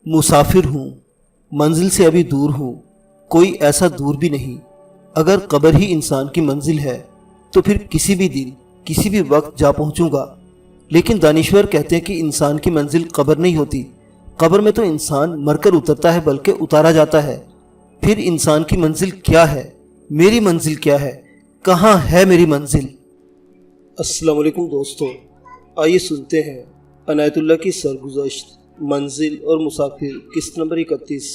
मुसाफिर हूँ, मंजिल से अभी दूर हूँ, कोई ऐसा दूर भी नहीं। अगर कब्र ही इंसान की मंजिल है तो फिर किसी भी दिन किसी भी वक्त जा पहुँचूँगा। लेकिन दानिश्वर कहते हैं कि इंसान की मंजिल कब्र नहीं होती। कब्र में तो इंसान मरकर उतरता है, बल्कि उतारा जाता है। फिर इंसान की मंजिल क्या है? मेरी मंजिल क्या है? कहाँ है मेरी मंजिल? अस्सलाम वालेकुम दोस्तों, आइए सुनते हैं अनायतुल्लाह की सरगुज़श्त मंजिल और मुसाफिर किस्त नंबर 31।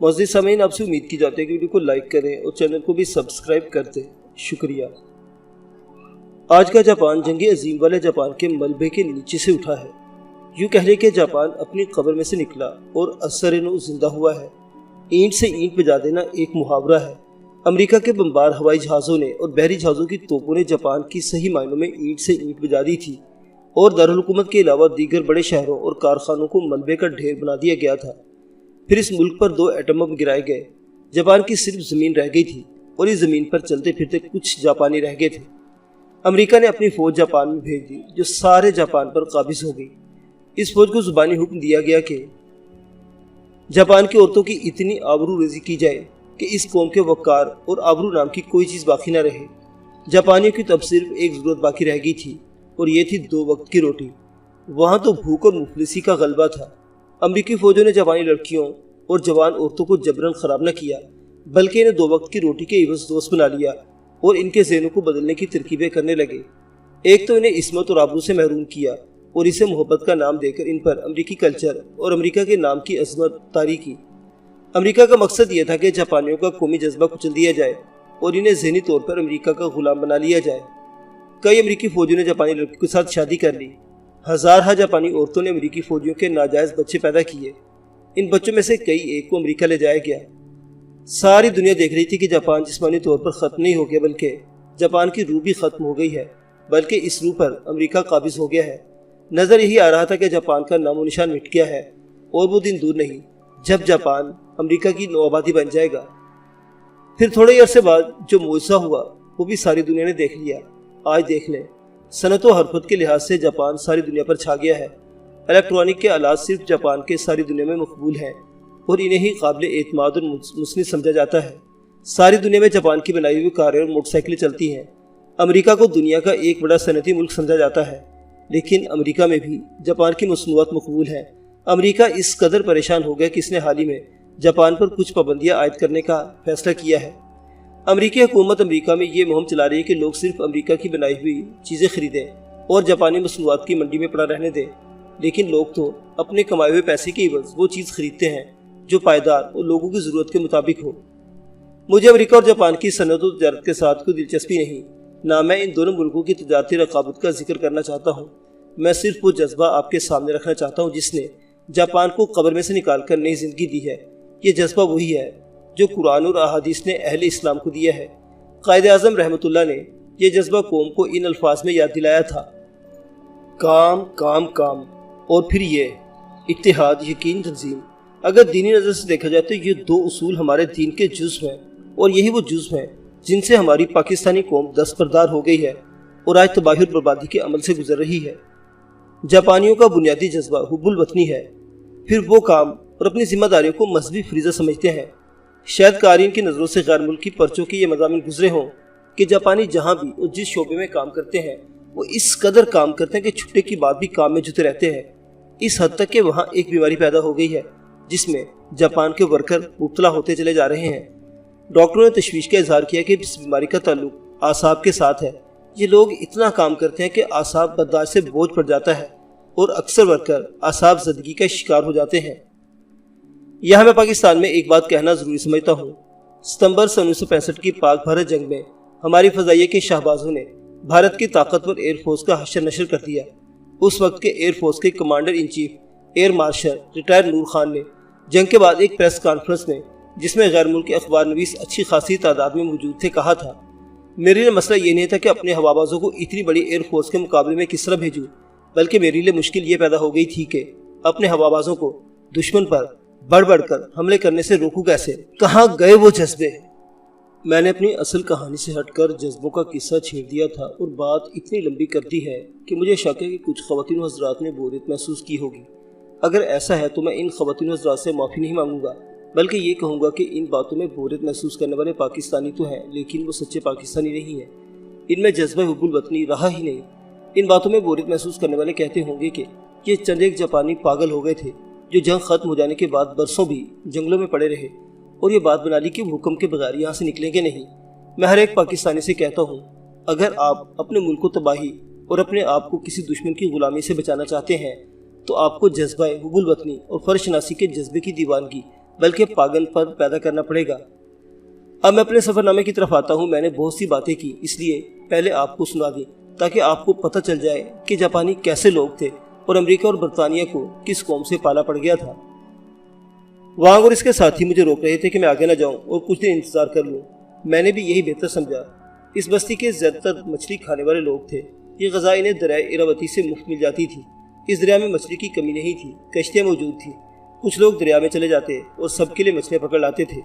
मोअज़्ज़िज़ सामीन, आपसे उम्मीद की जाती है कि वीडियो को लाइक करें और चैनल को भी सब्सक्राइब कर दें। शुक्रिया। आज का जापान जंगी अजीम वाले जापान के मलबे के नीचे से उठा है। यूँ कह ले कि जापान अपनी कब्र में से निकला और असर नो जिंदा हुआ है। ईंट से ईंट बजा देना एक मुहावरा है। अमेरिका के बमबार हवाई जहाज़ों ने और बहरी जहाज़ों की तोपों ने जापान की सही मायनों में ईंट से ईंट बजा दी थी और दारुल हुकूमत के अलावा दीगर बड़े शहरों और कारखानों को मलबे का ढेर बना दिया गया था। फिर इस मुल्क पर 2 एटम बम गिराए गए। जापान की सिर्फ ज़मीन रह गई थी और इस ज़मीन पर चलते फिरते कुछ जापानी रह गए थे। अमेरिका ने अपनी फ़ौज जापान में भेज दी, जो सारे जापान पर काबिज हो गई। इस फौज को ज़ुबानी हुक्म दिया गया कि जापान की औरतों की इतनी आबरू रेज़ी की जाए कि इस कौम के वक़ार और आबरू नाम की कोई चीज़ बाकी न रहे। जापानियों की तब सिर्फ एक ज़रूरत बाकी रह गई थी और ये थी 2 वक्त की रोटी। वहाँ तो भूख और मुफलिसी का गलबा था। अमरीकी फ़ौजों ने जापानी लड़कियों और जवान औरतों को जबरन ख़राब न किया, बल्कि इन्हें 2 वक्त की रोटी के इवज़ दोस्त बना लिया और इनके ज़हनों को बदलने की तरकीबें करने लगे। एक तो इन्हें इस्मत और आबरू से महरूम किया और इसे मोहब्बत का नाम देकर इन पर अमरीकी कल्चर और अमरीका के नाम की अजमत तारी की। अमरीका का मकसद यह था कि जापानियों का कौमी जज्बा कुचल दिया जाए और इन्हें ज़हनी तौर पर अमरीका का गुलाम बना लिया जाए। कई अमरीकी फ़ौजियों ने जापानी लड़कियों के साथ शादी कर ली। हज़ार जापानी औरतों ने अमरीकी फ़ौजियों के नाजायज़ बच्चे पैदा किए। इन बच्चों में से कई एक को अमरीका ले जाया गया। सारी दुनिया देख रही थी कि जापान जिस्मानी तौर पर ख़त्म नहीं हो गया, बल्कि जापान की रूह भी ख़त्म हो गई है, बल्कि इस रूह पर अमरीका काबिज़ हो गया है। नज़र यही आ रहा था कि जापान का नामो निशान मिट गया है और वो दिन दूर नहीं जब जापान अमरीका की नौआबादी बन जाएगा। फिर थोड़े ही अरसे बाद जो मुआज़ा हुआ वो भी सारी दुनिया ने देख लिया। आज देख लें, सनत व हरफत के लिहाज से जापान सारी दुनिया पर छा गया है। इलेक्ट्रॉनिक के आलात सिर्फ जापान के सारी दुनिया में मकबूल हैं और इन्हें ही काबिल एतमाद और मुस्निद समझा जाता है। सारी दुनिया में जापान की बनाई हुई कारें और मोटरसाइकिलें चलती हैं। अमेरिका को दुनिया का एक बड़ा सनती मुल्क समझा जाता है, लेकिन अमेरिका में भी जापान की मसनूआत मकबूल हैं। अमेरिका इस कदर परेशान हो गया कि इसने हाल ही में जापान पर कुछ पाबंदियाँ आयद करने का फैसला किया है। अमरीकी हुकूमत अमरीका में ये मुहिम चला रही है कि लोग सिर्फ अमरीका की बनाई हुई चीज़ें खरीदें और जापानी मसनूआत की मंडी में पड़ा रहने दें। लेकिन लोग तो अपने कमाए हुए पैसे के इवज़ वो चीज़ खरीदते हैं जो पायदार और लोगों की ज़रूरत के मुताबिक हो। मुझे अमरीका और जापान की सनत और तजारत के साथ कोई दिलचस्पी नहीं, ना मैं इन दोनों मुल्कों की तजारती रकाबत का जिक्र करना चाहता हूँ। मैं सिर्फ वो जज्बा आपके सामने रखना चाहता हूँ जिसने जापान को कब्र में से निकाल कर नई ज़िंदगी दी है। ये जज्बा वही है जो कुरान और अहादीस ने अहले इस्लाम को दिया है। कायद-ए-आज़म रहमतुल्लाह ने यह जज्बा कौम को इन अल्फाज में याद दिलाया था, काम काम काम, और फिर ये इत्तेहाद, यकीन, तंजीम। अगर दीनी नज़र से देखा जाए तो ये 2 उसूल हमारे दीन के जुज़्व हैं और यही वो जुज़्व हैं जिनसे हमारी पाकिस्तानी कौम दस्तबरदार हो गई है और आज तबाही और बर्बादी के अमल से गुजर रही है। जापानियों का बुनियादी जज्बा हुब्बुल वतनी है। फिर वो काम और अपनी जिम्मेदारियों को मजहबी फरीज़ा समझते हैं। शायद कारीन की नज़रों से गैर मुल्की पर्चों के ये मज़ामिन गुजरे हों कि जापानी जहाँ भी और जिस शोबे में काम करते हैं वो इस कदर काम करते हैं कि छुट्टे की बाद भी काम में जुटे रहते हैं। इस हद तक कि वहाँ एक बीमारी पैदा हो गई है जिसमें जापान के वर्कर मुब्तला होते चले जा रहे हैं। डॉक्टरों ने तशवीश का इजहार किया कि इस बीमारी का ताल्लुक आसाब के साथ है। ये लोग इतना काम करते हैं कि आसाब बर्दाश्त से बोझ पड़ जाता है और अक्सर वर्कर आसाब ज़दगी का शिकार हो जाते हैं। यहाँ मैं पाकिस्तान में एक बात कहना ज़रूरी समझता हूँ। सितंबर 1965 की पाक भारत जंग में हमारी फ़ज़ाइया के शाहबाजों ने भारत की ताकतवर एयरफोर्स का हशर नशर कर दिया। उस वक्त के एयरफोर्स के commander in chief air marshal retire Noor Khan ने जंग के बाद एक प्रेस कॉन्फ्रेंस में, जिसमें गैर मुल्की अखबार नवीस अच्छी खासी तादाद में मौजूद थे, कहा था, मेरे लिए मसला ये नहीं था कि अपने हवाबाजों को इतनी बड़ी एयरफोर्स के मुकाबले में किस तरह भेजूँ, बल्कि मेरे लिए मुश्किल ये पैदा हो गई थी कि अपने हवाबाजों को दुश्मन पर बढ़ बढ़ कर हमले करने से रोकूं कैसे? कहाँ गए वो जज्बे? मैंने अपनी असल कहानी से हटकर जज्बों का किस्सा छेड़ दिया था और बात इतनी लंबी कर दी है कि मुझे शक है कि कुछ ख़वातीन हज़रात ने बोरियत महसूस की होगी। अगर ऐसा है तो मैं इन ख़वातीन हज़रात से माफ़ी नहीं मांगूंगा, बल्कि ये कहूँगा कि इन बातों में बोरियत महसूस करने वाले पाकिस्तानी तो हैं, लेकिन वो सच्चे पाकिस्तानी नहीं हैं। इनमें जज्बा हुब्बुल वतनी रहा ही नहीं। इन बातों में बोरियत महसूस करने वाले कहते होंगे कि ये चंद एक जापानी पागल हो गए थे जो जंग ख़त्म हो जाने के बाद बरसों भी जंगलों में पड़े रहे और ये बात बना ली कि हुक्म के बगैर यहाँ से निकलेंगे नहीं। मैं हर एक पाकिस्तानी से कहता हूँ, अगर आप अपने मुल्क को तबाही और अपने आप को किसी दुश्मन की गुलामी से बचाना चाहते हैं तो आपको जज्बा हुब्बुल वतनी और फ़र्शनासी के जज्बे की दीवानगी बल्कि पागल पर पैदा करना पड़ेगा। अब मैं अपने सफ़रनामे की तरफ आता हूँ। मैंने बहुत सी बातें की, इसलिए पहले आपको सुना दी ताकि आपको पता चल जाए कि जापानी कैसे लोग थे और अमेरिका और बरतानिया को किस कौम से पाला पड़ गया था। वांग और इसके साथी मुझे रोक रहे थे कि मैं आगे न जाऊं और कुछ दिन इंतजार कर लूं। मैंने भी यही बेहतर समझा। इस बस्ती के ज़्यादातर मछली खाने वाले लोग थे। ये ग़ज़ा इन्हें दरिया इरावती से मुफ्त मिल जाती थी। इस दरिया में मछली की कमी नहीं थी, कश्तियाँ मौजूद थी। कुछ लोग दरिया में चले जाते और सबके लिए मछलियाँ पकड़ लाते थे।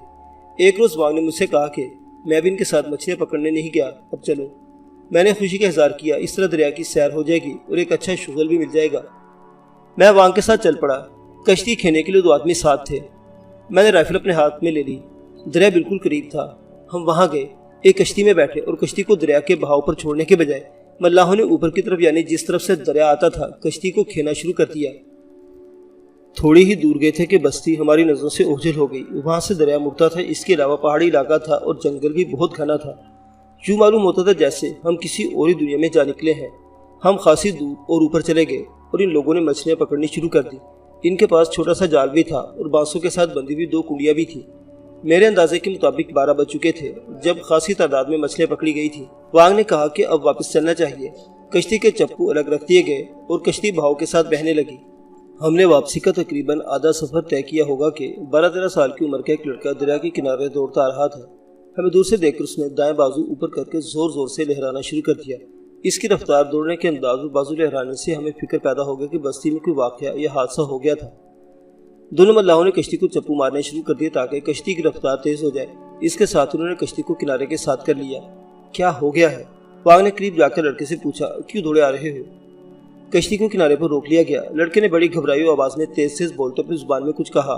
एक रोज़ वांग ने मुझसे कहा कि मैं भी इनके साथ मछलियाँ पकड़ने नहीं गया, अब चलो। मैंने खुशी का इज़हार किया, इस तरह दरिया की सैर हो जाएगी और एक अच्छा शुगल भी मिल जाएगा। मैं वांग के साथ चल पड़ा। कश्ती खेने के लिए 2 आदमी साथ थे। मैंने राइफल अपने हाथ में ले ली। दरिया बिल्कुल करीब था। हम वहाँ गए, एक कश्ती में बैठे और कश्ती को दरिया के बहाव पर छोड़ने के बजाय मल्लाहों ने ऊपर की तरफ यानी जिस तरफ से दरिया आता था कश्ती को खेना शुरू कर दिया। थोड़ी ही दूर गए थे कि बस्ती हमारी नज़रों से ओझल हो गई। वहाँ से दरिया मुड़ता था, इसके अलावा पहाड़ी इलाका था और जंगल भी बहुत घना था। यूँ मालूम होता था जैसे हम किसी और ही दुनिया में जा निकले हैं। हम खासी दूर और ऊपर चले गए और इन लोगों ने मछलियाँ पकड़नी शुरू कर दी। इनके पास छोटा सा जाल भी था और बांसों के साथ बंधी हुई 2 कुंडियाँ भी थी। मेरे अंदाजे के मुताबिक 12 बज चुके थे जब खासी तादाद में मछलियाँ पकड़ी गई थी। वांग ने कहा कि अब वापस चलना चाहिए। कश्ती के चप्पू अलग रख दिए गए और कश्ती बहाव के साथ बहने लगी। हमने वापसी का तकरीबन आधा सफ़र तय किया होगा कि 12-13 साल की उम्र का एक लड़का दरिया के किनारे दौड़ता आ रहा था। हमें दूर से देखकर उसने दाएं बाजू ऊपर करके ज़ोर ज़ोर से लहराना शुरू कर दिया। इसकी रफ्तार, दौड़ने के अंदाज और बाजू लहराने से हमें फिक्र पैदा हो गया कि बस्ती में कोई वाक़या या हादसा हो गया था। दोनों मल्लाहों ने कश्ती को चप्पू मारने शुरू कर दिए ताकि कश्ती की रफ्तार तेज़ हो जाए। इसके साथ उन्होंने कश्ती को किनारे के साथ कर लिया। क्या हो गया है? वांग ने करीब जाकर लड़के से पूछा, क्यों दौड़े आ रहे हो? कश्ती को किनारे पर रोक लिया गया। लड़के ने बड़ी घबराई आवाज़ में तेज तेज बोलते अपनी जुबान में कुछ कहा।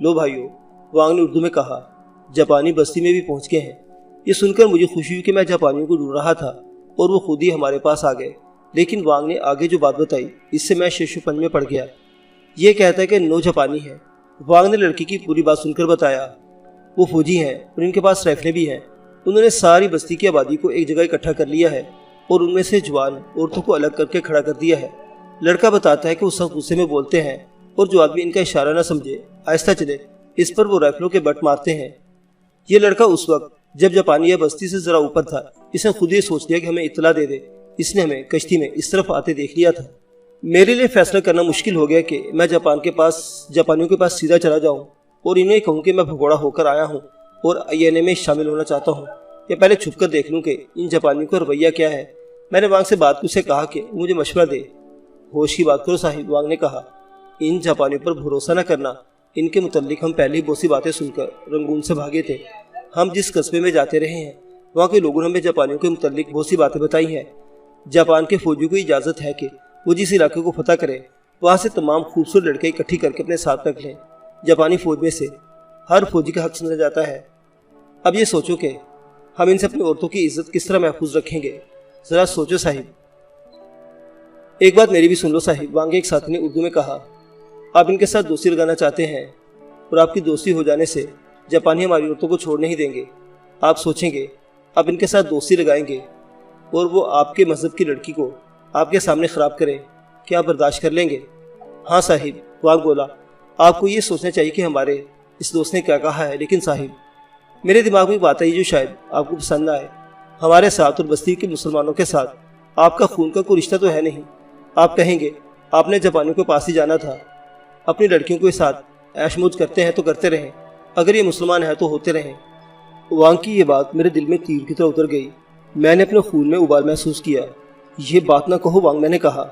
लो भाइयों, वांग ने उर्दू में कहा, जापानी बस्ती में भी पहुंच गए हैं। ये सुनकर मुझे खुशी हुई कि मैं जापानियों को ढूंढ रहा था और वो खुद ही हमारे पास आ गए। लेकिन वांग ने आगे जो बात बताई इससे मैं शिशुपन में पड़ गया। ये कहता है कि 9 जापानी हैं। वांग ने लड़की की पूरी बात सुनकर बताया, वो फौजी हैं और इनके पास राइफलें भी हैं। उन्होंने सारी बस्ती की आबादी को एक जगह इकट्ठा कर लिया है और उनमें से जवान औरतों को अलग करके खड़ा कर दिया है। लड़का बताता है कि वो सब गुस्से में बोलते हैं और जो आदमी इनका इशारा न समझे, आहिस्ता चले, इस पर वो राइफलों के बट मारते हैं। ये लड़का उस वक्त जब जापानी बस्ती से ज़रा ऊपर था, इसने खुद ये सोच लिया कि हमें इत्तला दे दे। इसने हमें कश्ती में इस तरफ आते देख लिया था। मेरे लिए फैसला करना मुश्किल हो गया कि मैं जापानियों के पास सीधा चला जाऊं और इन्हें कहूं कि मैं भगोड़ा होकर आया हूं और INA में शामिल होना चाहता हूं, या पहले छुपकर देख लूं कि इन जापानियों का रवैया क्या है। मैंने वांग से बात से कहा कि मुझे मशवरा दे। होश की बात करो साहिब, वांग ने कहा। इन जापानियों पर भरोसा न करना। इनके मुतल्लिक हम पहले ही बहुत सी बातें सुनकर रंगून से भागे थे। हम जिस कस्बे में जाते रहे हैं वहाँ के लोगों ने हमें जापानियों के मुतल्लिक बहुत सी बातें बताई हैं। जापान के फौजियों को इजाज़त है कि वो जिस इलाके को फतह करें वहाँ से तमाम खूबसूरत लड़के इकट्ठी करके अपने साथ रख लें। जापानी फ़ौज में से हर फौजी का हक समझा जाता है। अब ये सोचो कि हम इनसे अपनी औरतों की इज्जत किस तरह महफूज रखेंगे। ज़रा सोचो साहिब। एक बात मेरी भी सुन लो साहिब, वांग एक साथी ने उर्दू में कहा। आप इनके साथ दोस्ती लगाना चाहते हैं और आपकी दोस्ती हो जाने से जापानी हमारी औरतों को छोड़ नहीं देंगे। आप सोचेंगे आप इनके साथ दोस्ती लगाएंगे और वो आपके मज़हब की लड़की को आपके सामने ख़राब करें, क्या आप बर्दाश्त कर लेंगे? हाँ साहिब, वांग बोला। आपको ये सोचना चाहिए कि हमारे इस दोस्त ने क्या कहा है। लेकिन साहिब, मेरे दिमाग में एक बात आई जो शायद आपको पसंद ना आए। हमारे साथ और बस्ती के मुसलमानों के साथ आपका खून का कोई रिश्ता तो है नहीं। आप कहेंगे आपने जापानियों के पास ही जाना था। अपनी लड़कियों के साथ ऐशमौज करते हैं तो करते रहें, अगर ये मुसलमान है तो होते रहें। वांग की ये बात मेरे दिल में तीर की तरह उतर गई। मैंने अपने खून में उबाल महसूस किया। ये बात ना कहो वांग, मैंने कहा।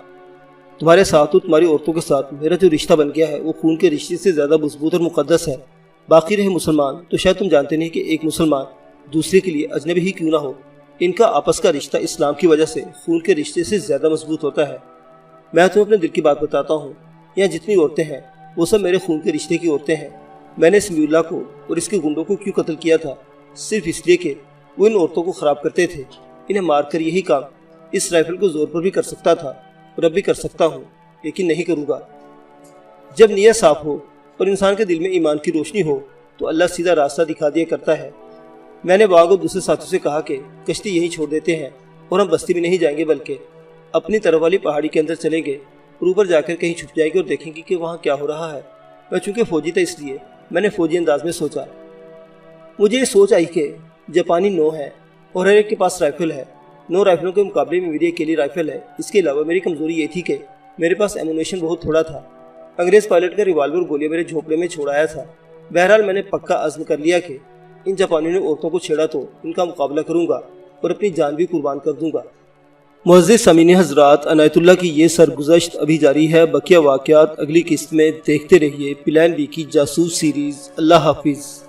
تمہارے ساتھ اور تمہاری عورتوں کے ساتھ میرا جو رشتہ بن گیا ہے وہ خون کے رشتے سے زیادہ مضبوط اور مقدس ہے۔ باقی رہے مسلمان، تو شاید تم جانتے نہیں کہ ایک مسلمان دوسرے کے لیے اجنبی ہی کیوں نہ ہو، ان کا آپس کا رشتہ اسلام کی وجہ سے خون کے رشتے سے زیادہ مضبوط ہوتا ہے۔ میں تمہیں اپنے دل کی بات بتاتا ہوں، یہاں جتنی عورتیں ہیں وہ سب میرے خون کے رشتے کی عورتیں ہیں۔ میں نے سمیع اللہ کو اور اس کے گنڈوں کو کیوں قتل کیا تھا؟ صرف اس لیے کہ وہ ان عورتوں کو خراب کرتے تھے۔ انہیں مار کر یہی کام اس رائفل کو زور پر بھی کر سکتا تھا اور اب بھی کر سکتا ہوں، لیکن نہیں کروں گا۔ جب نیت صاف ہو اور انسان کے دل میں ایمان کی روشنی ہو تو اللہ سیدھا راستہ دکھا دیا کرتا ہے۔ میں نے باغ اور دوسرے ساتھیوں سے کہا کہ کشتی یہیں چھوڑ دیتے ہیں اور ہم بستی میں نہیں جائیں گے بلکہ اپنی طرف والی پہاڑی کے اندر چلیں گے اور اوپر جا کر کہیں چھپ جائیں گے اور دیکھیں گے کہ وہاں کیا ہو رہا ہے۔ میں چونکہ فوجی تھا اس لیے میں نے فوجی انداز میں سوچا۔ مجھے یہ سوچ آئی کہ جاپانی 9 ہیں اور ہر ایک کے پاس رائفل ہے۔ 9 رائفلوں کے مقابلے میں میری اکیلی رائفل ہے۔ اس کے علاوہ میری کمزوری یہ تھی کہ میرے پاس ایمونیشن بہت تھوڑا تھا۔ انگریز پائلٹ کا ریوالور گولیاں میرے جھونپڑے میں چھوڑایا تھا۔ بہرحال میں نے پکا عزم کر لیا کہ ان جاپانیوں نے عورتوں کو چھیڑا تو ان کا مقابلہ کروں گا اور اپنی جان بھی قربان کر دوں گا۔ معزز سامعین حضرات، عنایت اللہ کی یہ سرگزشت ابھی جاری ہے۔ بقیہ واقعات اگلی قسط میں دیکھتے رہیے پلان بی کی جاسوس سیریز۔ اللہ حافظ۔